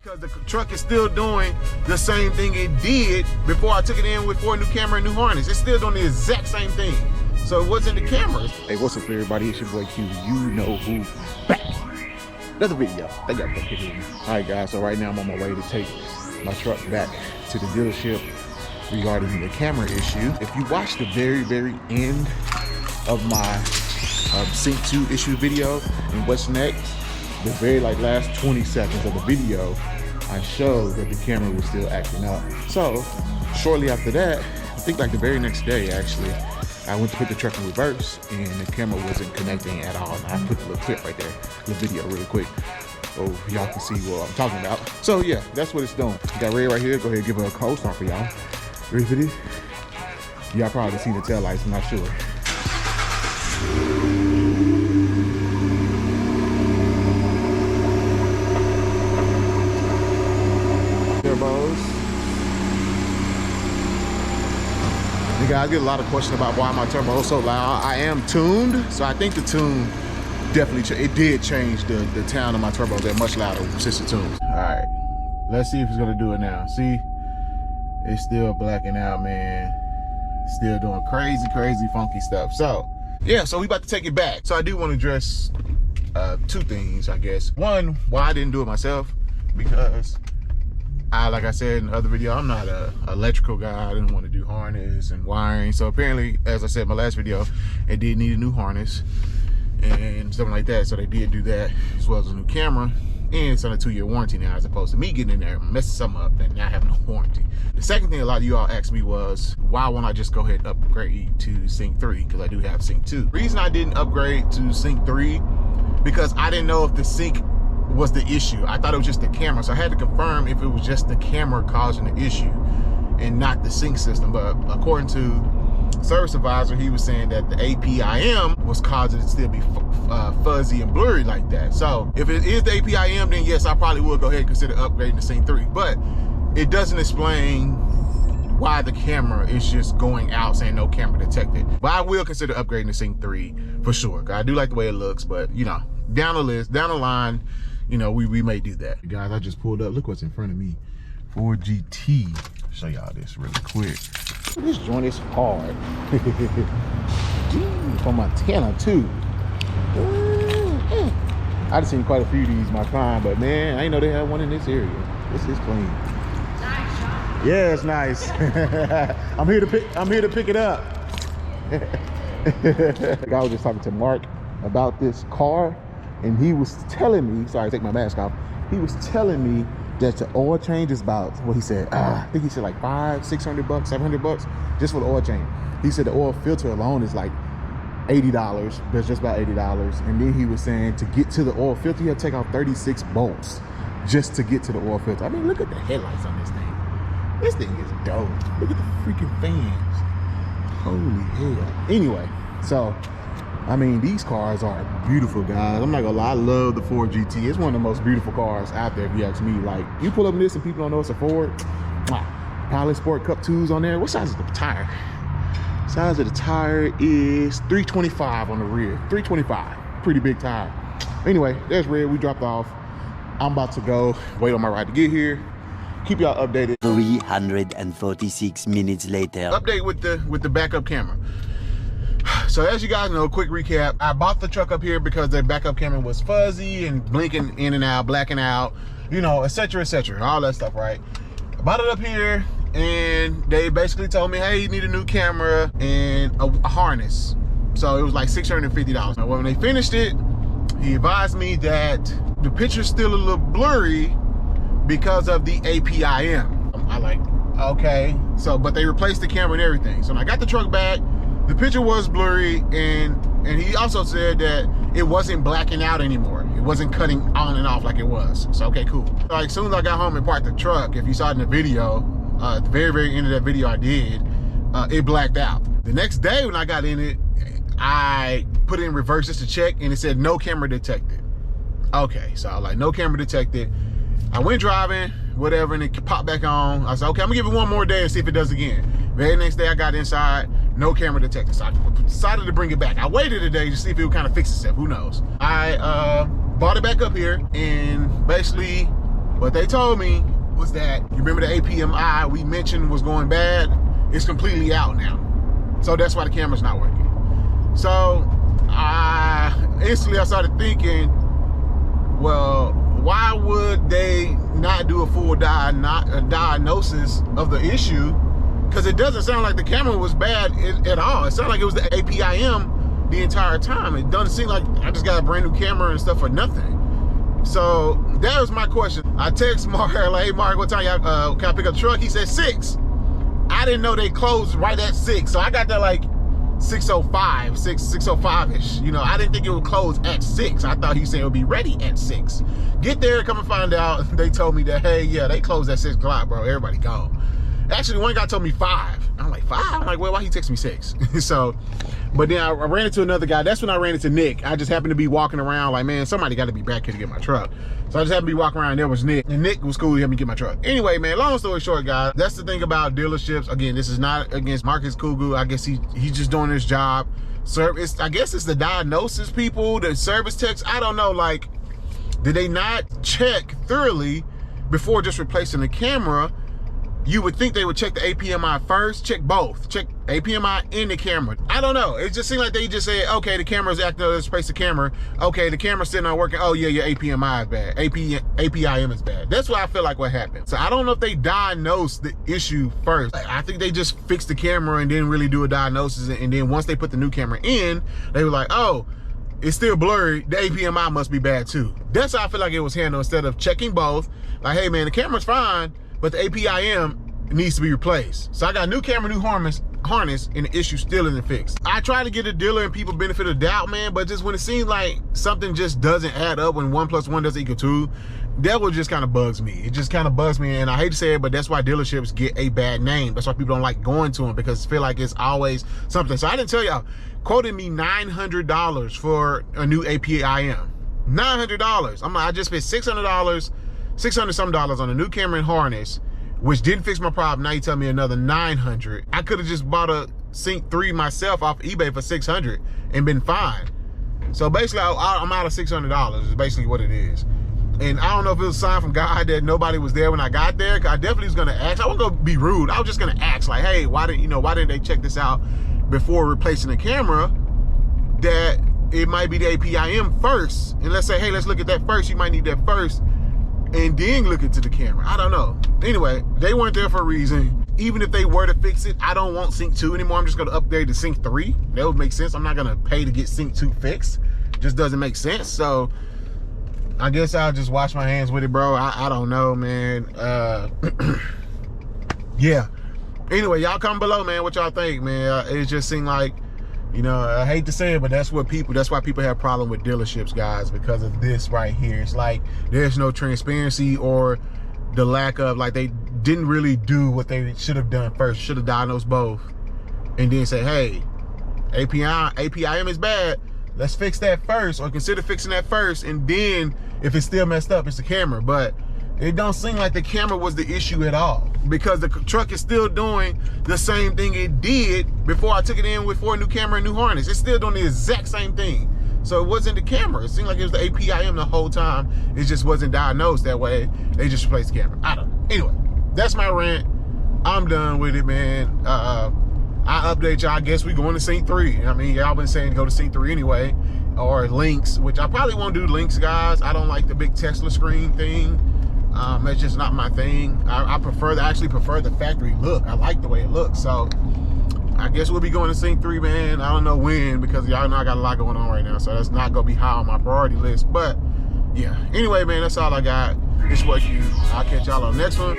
because the truck is still doing the same thing it did before I took it in with 4 new camera and new harness. It's still doing the exact same thing. So it wasn't the cameras. Hey, what's up everybody? It's your boy Q. You know who back. Another video. Thank y'all for kicking me. Alright guys, so right now I'm on my way to take my truck back to the dealership regarding the camera issue. If you watch the very end of my Sync 2 issue video and what's next, the very last 20 seconds of the video, I showed that the camera was still acting up. So shortly after that, I think the very next day actually, I went to put the truck in reverse and the camera wasn't connecting at all. And I put a little clip right there, the video really quick, so y'all can see what I'm talking about. So yeah, that's what it's doing. Got Red right here. Go ahead and give her a cold start for y'all. Ready for this? Y'all probably seen the tail lights, I'm not sure. You guys get a lot of questions about why my turbo is so loud. I am tuned, so I think the tune definitely did change the tone of my turbo. They're much louder since the tunes. All right, let's see if it's gonna do it now. See, it's still blacking out, man. Still doing crazy funky stuff. So yeah, so we about to take it back. So I do want to address 2 things, I guess. One, why I didn't do it myself, because like I said in the other video, I'm not an electrical guy. I didn't want to do harness and wiring. So apparently, as I said in my last video, it did need a new harness and something like that. So they did do that, as well as a new camera. And it's on a 2-year warranty now, as opposed to me getting in there and messing something up and not having no warranty. The second thing a lot of you all asked me was, why won't I just go ahead and upgrade to Sync 3? Because I do have Sync 2. The reason I didn't upgrade to Sync 3, because I didn't know if the Sync was the issue. I thought it was just the camera, so I had to confirm if it was just the camera causing the issue and not the sync system. But according to service advisor, he was saying that the APIM was causing it to still be fuzzy and blurry like that. So if it is the APIM, then yes, I probably would go ahead and consider upgrading to Sync 3. But it doesn't explain why the camera is just going out saying no camera detected. But I will consider upgrading to Sync 3 for sure. I do like the way it looks, but you know, down the line, you know, we may do that. Guys, I just pulled up. Look what's in front of me. Ford GT. Show y'all this really quick. This joint is hard. From Montana too. I just seen quite a few of these in my time, but man, I didn't know they had one in this area. This is clean. Nice. Yeah, it's nice. I'm here to pick it up. I was just talking to Mark about this car, and he was telling me, sorry, take my mask off. He was telling me that the oil change is about, what he said, I think he said like $500, $600, $700 just for the oil change. He said the oil filter alone is like $80, but it's just about $80. And then he was saying to get to the oil filter, you have to take out 36 bolts just to get to the oil filter. I mean, look at the headlights on this thing. This thing is dope. Look at the freaking fans. Holy hell. Anyway, so I mean, these cars are beautiful, guys. I'm not gonna lie, I love the Ford GT. It's one of the most beautiful cars out there, if you ask me. Like, you pull up in this and people don't know it's a Ford. Pilot Sport Cup 2s on there. What size is the tire? Size of the tire is 325 on the rear. 325, pretty big tire. Anyway, there's Red, we dropped off. I'm about to go wait on my ride to get here. Keep y'all updated. 346 minutes later. Update with the backup camera. So as you guys know, quick recap, I bought the truck up here because the backup camera was fuzzy and blinking in and out, blacking out, you know, etc., all that stuff, right? I bought it up here and they basically told me, hey, you need a new camera and a harness. So it was like $650. Now, when they finished it, he advised me that the picture's still a little blurry because of the APIM. I like, okay. So, but they replaced the camera and everything. So when I got the truck back, the picture was blurry, and he also said that it wasn't blacking out anymore. It wasn't cutting on and off like it was. So, okay, cool. Like, as soon as I got home and parked the truck, if you saw it in the video, at the very end of that video I did, it blacked out. The next day when I got in it, I put it in reverse just to check, and it said no camera detected. Okay, so I was like, no camera detected. I went driving, whatever, and it popped back on. I said, okay, I'm gonna give it one more day and see if it does again. Very next day I got inside, no camera detected. So I decided to bring it back. I waited a day to see if it would kind of fix itself, who knows. I brought it back up here and basically What they told me was that, you remember the APMI we mentioned was going bad? It's completely out now. So that's why the camera's not working. So instantly I started thinking, well, why would they not do a full diagnosis of the issue? Because it doesn't sound like the camera was bad at all. It sounded like it was the APIM the entire time. It doesn't seem like I just got a brand new camera and stuff for nothing. So that was my question. I text Mark, like, hey Mark, what time y'all, can I pick up the truck? He said 6. I didn't know they closed right at 6. So I got there like 6:05, 6:05-ish. You know, I didn't think it would close at 6. I thought he said it would be ready at 6. Get there, come and find out, they told me that, hey, yeah, they closed at 6 o'clock, bro. Everybody gone. Actually, one guy told me 5. I'm like, 5? I'm like, well, why he text me 6? So, but then I ran into another guy. That's when I ran into Nick. I just happened to be walking around like, man, somebody got to be back here to get my truck. So I just happened to be walking around, and there was Nick. And Nick was cool, he helped me get my truck. Anyway, man, long story short, guys, that's the thing about dealerships. Again, this is not against Marcus Kugu. I guess he's just doing his job. I guess it's the diagnosis people, the service techs. I don't know, like, did they not check thoroughly before just replacing the camera? You would think they would check the APMI first, check both, check APMI and the camera. I don't know. It just seemed like they just said, okay, the camera's acting, let's replace the camera. Okay, the camera's still not working. Oh yeah, your APMI is bad. APIM is bad. That's what I feel like what happened. So I don't know if they diagnosed the issue first. I think they just fixed the camera and didn't really do a diagnosis. And then once they put the new camera in, they were like, oh, it's still blurry. The APMI must be bad too. That's how I feel like it was handled, instead of checking both. Like, hey man, the camera's fine, but the APIM needs to be replaced. So I got a new camera, new harness, and the issue still isn't fixed. I try to get a dealer and people benefit of the doubt, man, but just when it seems like something just doesn't add up, when 1 + 1 doesn't equal 2, that one just kind of bugs me. It just kind of bugs me, and I hate to say it, but that's why dealerships get a bad name. That's why people don't like going to them, because I feel like it's always something. So I didn't tell y'all, quoted me $900 for a new APIM. $900. I just spent $600, $600-something on a new camera and harness, which didn't fix my problem. Now you tell me another $900. I could have just bought a Sync 3 myself off eBay for $600 and been fine. So basically, I'm out of $600 is basically what it is. And I don't know if it was a sign from God that nobody was there when I got there, because I definitely was gonna ask. I wasn't gonna be rude. I was just gonna ask, like, hey, why didn't they check this out before replacing the camera? That it might be the APIM first. And let's say, hey, let's look at that first. You might need that first, and then look into the camera. I don't know. Anyway, they weren't there for a reason. Even if they were to fix it, I don't want Sync 2 anymore. I'm just gonna upgrade to Sync 3. That would make sense. I'm not gonna pay to get Sync 2 fixed. Just doesn't make sense. So I guess I'll just wash my hands with it, bro. I don't know, man. Yeah. Anyway, y'all comment below, man, what y'all think, man. It just seemed like, you know, I hate to say it, but that's why people have problem with dealerships, guys, because of this right here. It's like there's no transparency, or the lack of, like, they didn't really do what they should have done first. Should have diagnosed both and then say, hey, APIM is bad. Let's fix that first, or consider fixing that first, and then if it's still messed up, it's the camera. But it don't seem like the camera was the issue at all, because the truck is still doing the same thing it did before I took it in for a new camera and new harness. It's still doing the exact same thing. So it wasn't the camera. It seemed like it was the APIM the whole time. It just wasn't diagnosed that way. They just replaced the camera. I don't know. Anyway, that's my rant. I'm done with it, man. I update y'all. I guess we going to Sync 3. I mean, y'all been saying to go to Sync 3 anyway, or links, which I probably won't do links, guys. I don't like the big Tesla screen thing. It's just not my thing. I actually prefer the factory look. I like the way it looks. So I guess we'll be going to Sync 3, man. I don't know when, because y'all know I got a lot going on right now. So that's not going to be high on my priority list. But yeah. Anyway, man, that's all I got. It's what you. I'll catch y'all on the next one.